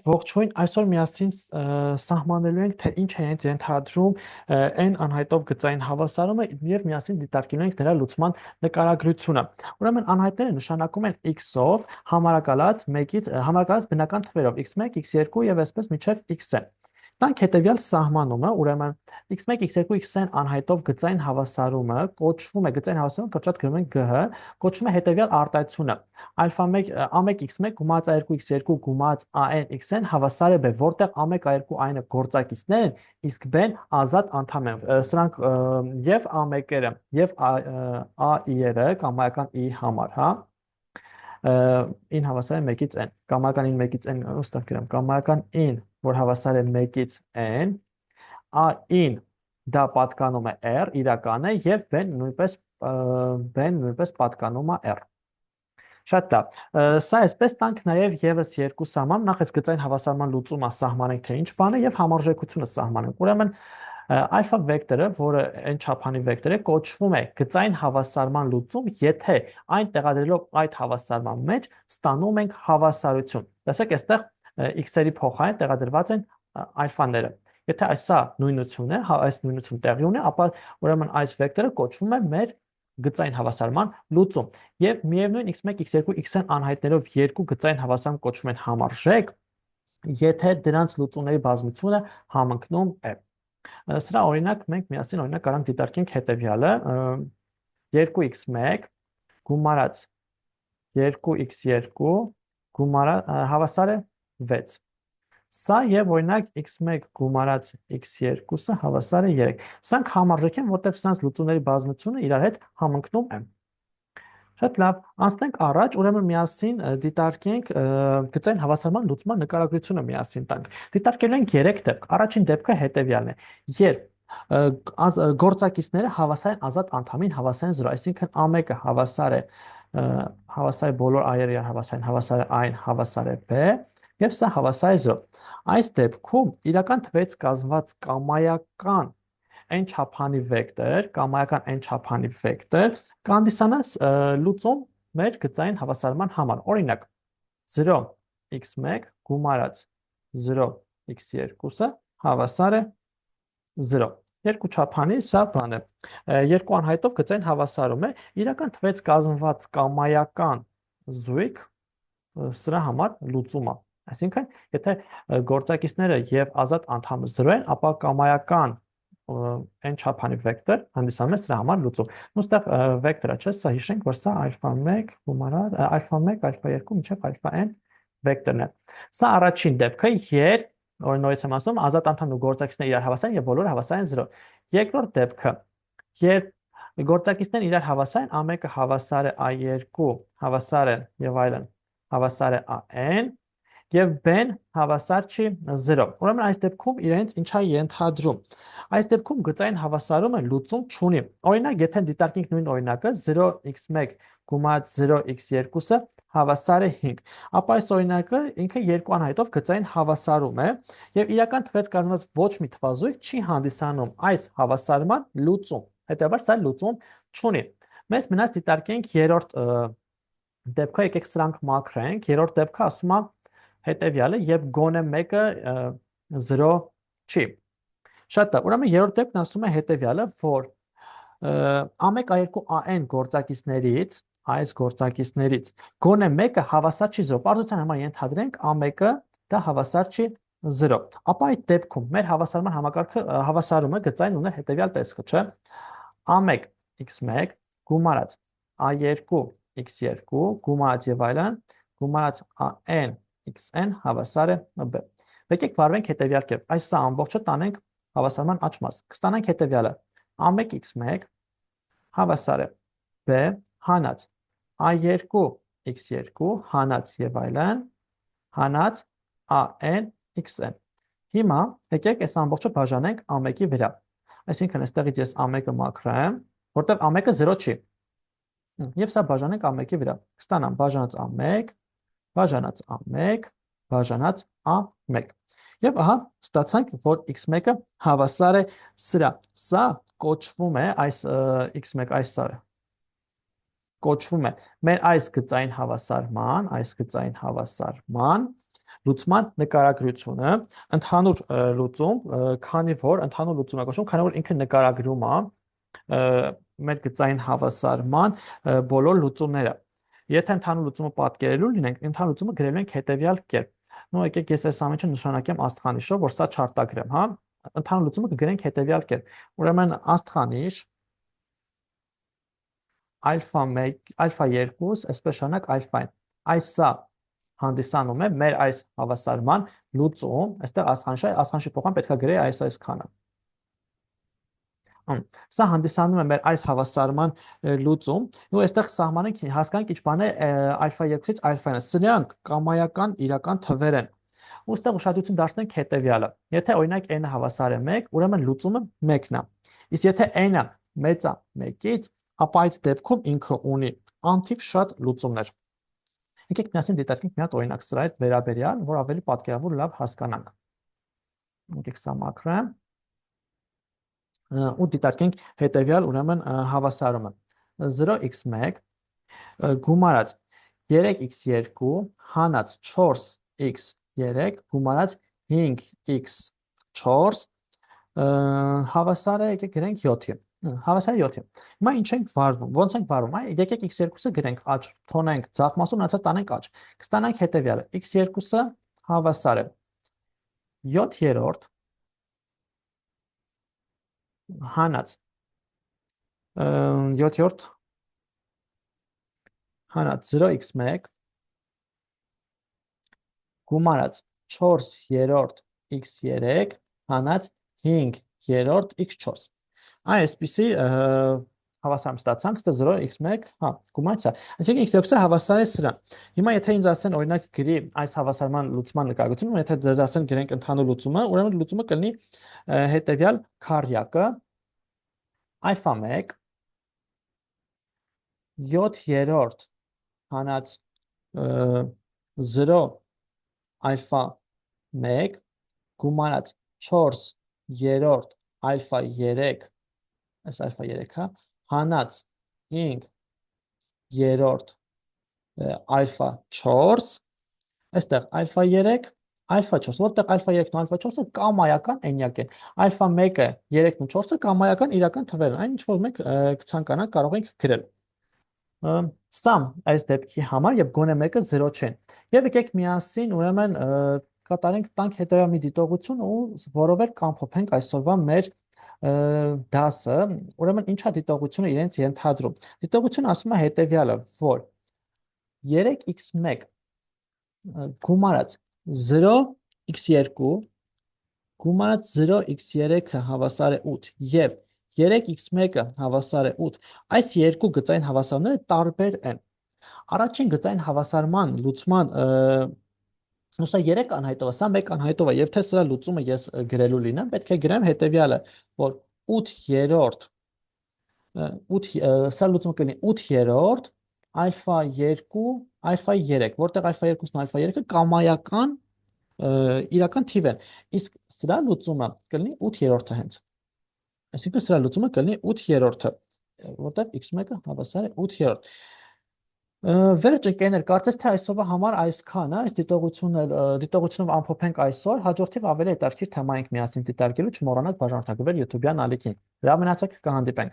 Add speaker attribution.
Speaker 1: ողջույն, այսօր միասին սահմանելու ենք, թե ինչ է հենց ենթադրում n անհայտով գծային հավասարումը եւ միասին դիտարկելու ենք նրա լուծման նկարագրությունը։ Ուրեմն անհայտները նշանակում են x-ով համարակալած բնական թվերով x1, x2 եւ այսպես մինչեւ xn։ Տանք հետեւյալ սահմանումը, ուրեմն x1, x2, xn անհայտով գծային հավասարումը կոչվում է գծային հավասարումը, կրճատ գրում ենք gh, կոչվում է հետեւյալ արտահայտությունը. α1 a1x1 գումարած a2x2 գումարած an xn հավասար է b, որտեղ a1 a2 a-ը գործակիցներ են, իսկ b-ն ազատ անդամ են։ Սրանք եւ a1-երը եւ a-ը կամայական i համար, հա, in հավասար է 1-ից n, կամայական in 1-ից n, ուստավ գրեմ, կամայական in, որ հավասար է 1-ից n, a-in դա պատկանում է r, իրական է, եւ b-ն նույնպես պատկանում է r։ Շատ լավ, սա այսպես տանք նաև եւս երկու սահման, նախ այս գծային հավասարման լուծումը սահմանենք, թե ինչ բան է, եւ համարժեքությունը սահմանենք։ Ուրեմն ալֆա վեկտորը, որը n չափանի վեկտոր է, կոչվում է գծային հավասարման լուծում, եթե այն տեղադրելով այդ հավասարման մեջ ստանում ենք հավասարություն։ Տեսեք, այստեղ x-երի փոխարեն տեղադրված են ալֆաները։ Եթե այսա նույնություն է, այս նույնություն տեղի ունի, ապա ուրեմն այս վեկտորը կոչվում է մեր գծային հավասարման լուծում եւ միևնույն x1, x2, xn անհայտներով երկու գծային հավասարում կոչվում են համարժեք, եթե դրանց լուծումների բազմությունը համընկնում է։ Սրա օրինակ մենք միասին օրինակ կարանք դիտարկենք հետեւյալը. 2x1 գումարած 2x2 հավասար է 6։ Սա եւ օրինակ x1 գումարած x2-ը հավասար է 3։ Սրանք համարժեք են, որտեղ սրանց լուծումների բազմությունը իրար հետ համընկնում է։ Շատ լավ, անցնենք առաջ, ուրեմն միասին դիտարկենք գծային հավասարման լուծման նկարագրությունը միասին տանք։ Դիտարկելու ենք 3 դեպք։ Առաջին դեպքը հետեւյալն է. երբ գործակիցները հավասար են ազատ անդամին հավասար են 0, այսինքն a1-ը հավասար է բոլոր a-երը իրար հավասար է a-ին հավասար է b, եւ սա հավասար է 0։ Այս դեպքում իրական թվերից կազմված կամայական n չափանի վեկտոր, կամայական n չափանի վեկտոր կհանդիսանա լուծում մեր գծային հավասարման համար։ Օրինակ 0x1 գումարած 0x2-ը հավասար է 0։ Երկու չափանի սա բան է։ Երկու անհայտով գծային հավասարում է, իրական թվերից կազմված կամայական զույգ սրա համար լուծում է։ Այսինքն, եթե գործակիցները եւ ազատ անդամը 0 են, ապա կամայական n չափանի վեկտոր հանդիսանում է սրա համար լուծում։ Ոստեղ վեկտորը չէ, սա հիշենք, որ սա ալֆա1 գումարած ալֆա1, ալֆա2 մինչև ալֆա-n վեկտորն է։ Սա առաջին դեպքը, երբ նորից եմ ասում, ազատ անդամն ու գործակիցները իրար հավասար են եւ բոլորը հավասար են 0։ Երկրորդ դեպքը, երբ գործակիցներն իրար հավասար են, a1-ը հավասար է a2, հավասար է եւ այլն, հավասար է a-n եւ b-ն հավասար չի 0։ Ուրեմն այս դեպքում իրենց ինչա ենթադրում։ Այս դեպքում գծային հավասարումը լուծում չունի։ Օրինակ, եթե դիտարկենք նույն օրինակը 0x1 գումարած 0x2-ը հավասար է 5, ապա այս օրինակը ինքը երկու անհայտով գծային հավասարում է եւ իրական թվերից կազմված ոչ մի թվազույգ չի հանդիսանում այս հավասարման լուծում։ Հետեւաբար սա լուծում չունի։ Մենք մնաց դիտարկենք երրորդ դեպքը, եկեք սրանք մաքրենք։ Երրորդ դեպքը ասում է հետեւյալը, երբ գոնե մեկը 0 չի։ Շատ լավ, ուրեմն երրորդ դեպքն ասում է հետեւյալը, որ a1 a2 an գործակիցներից, այս գործակիցներից գոնե մեկը հավասար չի 0։ Պարզության համար ենթադրենք a1-ը դա հավասար չի 0։ Ապա այդ դեպքում մեր հավասարման համակարգը հավասարումը գծային ուներ հետեւյալ տեսքը, չէ՞։ a1 x1 գումարած a2 x2 գումարած եւ այլն գումարած an xn հավասար է b։ Եկեք վարվենք հետեւյալ կերպ։ Այս սա ամբողջը տանենք հավասարման աճ մաս։ Կստանանք հետեւյալը. a1 x1 հավասար է b հանած a2 x2 հանած եւ այլն հանած an xn։ Հիմա եկեք այս ամբողջը բաժանենք a1-ի վրա։ Այսինքն այստեղից ես a1-ը մաքրեմ, որտեղ a1-ը 0 չի։ Եվ սա բաժանենք a1-ի վրա։ Կստանամ բաժանած a1 բաժանած a1 բաժանած a1։ Եվ ահա ստացանք, որ x1-ը հավասար է սրա։ Սա կոչվում է այս x1 այս սա կոչվում է մեր այս գծային հավասարման լուծման նկարագրությունը, ընդհանուր լուծում, քանի որ ընդհանուր լուծում է կոչվում, քանի որ ինքը նկարագրում է մեր գծային հավասարման բոլոր լուծումները։ Եթե ընդհանուր լուծումը պատկերելու լինենք, ընդհանուր լուծումը գրելու ենք հետևյալ կերպ։ Ну, եկեք ես այս ամենը նշանակեմ աստղանիշով, որ սա չարտագրեմ, հա։ Ընդհանուր լուծումը կգրենք հետևյալ կերպ։ Ուրեմն աստղանիշ ալֆա 1, ալֆա 2, այսպես շարունակ ալֆային։ Այսա հանդիսանում է մեր այս հավասարման լուծում, այստեղ աստղանիշի փոխան պետք է գրեի այս քանը։ Սա հանդիսանում է մեր այս հավասարման լուծում, ու այստեղ սահմանենք հասկանանք ինչ բան է ալֆա 2-ից ալֆայինը։ Սրանք կամայական իրական թվեր են։ Ու այստեղ ուշադրություն դարձնենք հետևյալը։ Եթե օրինակ n-ը հավասար է 1, ուրեմն լուծումը 1-ն է։ Իսկ եթե n-ը մեծ է 1-ից, ապա այդ դեպքում ինքը ունի անթիվ շատ լուծումներ։ Եկեք միասին դիտարկենք մի հատ օրինակ սրա հետ վերաբերյալ, որ ավելի պատկերավոր լավ հասկանանք։ Եկեք սա մաքրեմ ու դիտարկենք հետևյալ ուրեմն հավասարումը 0x1 գումարած 3x2 հանած 4x3 գումարած 5x4 հավասար է, եկեք գրենք 7-ի։ Հավասար է 7-ի։ Հիմա ինչ ենք վարվում, ոնց ենք վարվում, այ եկեք x2-ը գրենք աճ, թողնենք ձախ մասում, մնացած տանենք աճ։ Կստանանք հետևյալը, x2-ը հավասար է 7/3 հանած 7/3 հանած 0x1 գումարած 4/3 x3 հանած 5/3 x4։ Այսպիսի հավասարում ստացանք, ստա 0x1, հա, գումարած է։ Այսինքն x2-ը հավասար է սրան։ Հիմա եթե ինձ ասեն օրինակ գրի այս հավասարման լուծման նկարագրությունը, եթե ձեզ ասեն գրենք ընդհանուր լուծումը, ուրեմն լուծումը կլինի հետևյալ քառյակը ալֆա 1 7/3 հանած 0 ալֆա 1 գումարած 4/3 ալֆա 3, այս ալֆա 3-ը, հանած 5/3 ալֆա 4, այստեղ ալֆա 3, ալֆա 4, որտեղ ալֆա 3-ն ու ալֆա 4-ը կամայական էնյակ են։ Ալֆա 1-ը, 3-ն ու 4-ը կամայական իրական թվեր են, այն ինչ որ մենք կցանկանանք կարող ենք գրել։ Սա այս դեպքի համար եւ գոնե մեկը 0 չեն։ Եվ եկեք միասին ուրեմն կատարենք տանք հետեւյալ մի դիտողություն ու որովեր կամփոփենք այսօրվա մեր դասը, ուրեմն ինչա դիտողությունը իրենց ենթադրում։ Դիտողությունը ասում է հետևյալը, որ 3x1 գումարած 0x2 գումարած 0x3-ը հավասար է 8 եւ 3x1-ը հավասար է 8, այս երկու գծային հավասարները տարբեր են։ Առաջին գծային հավասարման լուծման սա 3 անհայտով է, սա 1 անհայտով է, եւ թե սրա լուծումը ես գրելու լինեմ, պետք է գրեմ հետեւյալը, որ 8/3 սա լուծումը կլինի 8/3 ալֆա 2 ալֆա 3, որտեղ ալֆա 2-ն ու ալֆա 3-ը կամայական իրական թիվ են, իսկ սրա լուծումը կլինի 8/3-ը հենց։ Այսինքն սրա լուծումը կլինի 8/3-ը, որտեղ x1-ը հավասար է 8/3։ Վերջ ընկերներ, կարծես թե այսօրվա համար այսքանը, այս դիտողությունով ամփոփենք այսօր, հաջորդիվ ավելի հետաքրքիր թեմա ենք միասին դիտարկելու, չմոռանաք բաժանորդագրվել YouTube-յան ալիքին։ Լավ մնացեք, կհանդիպենք։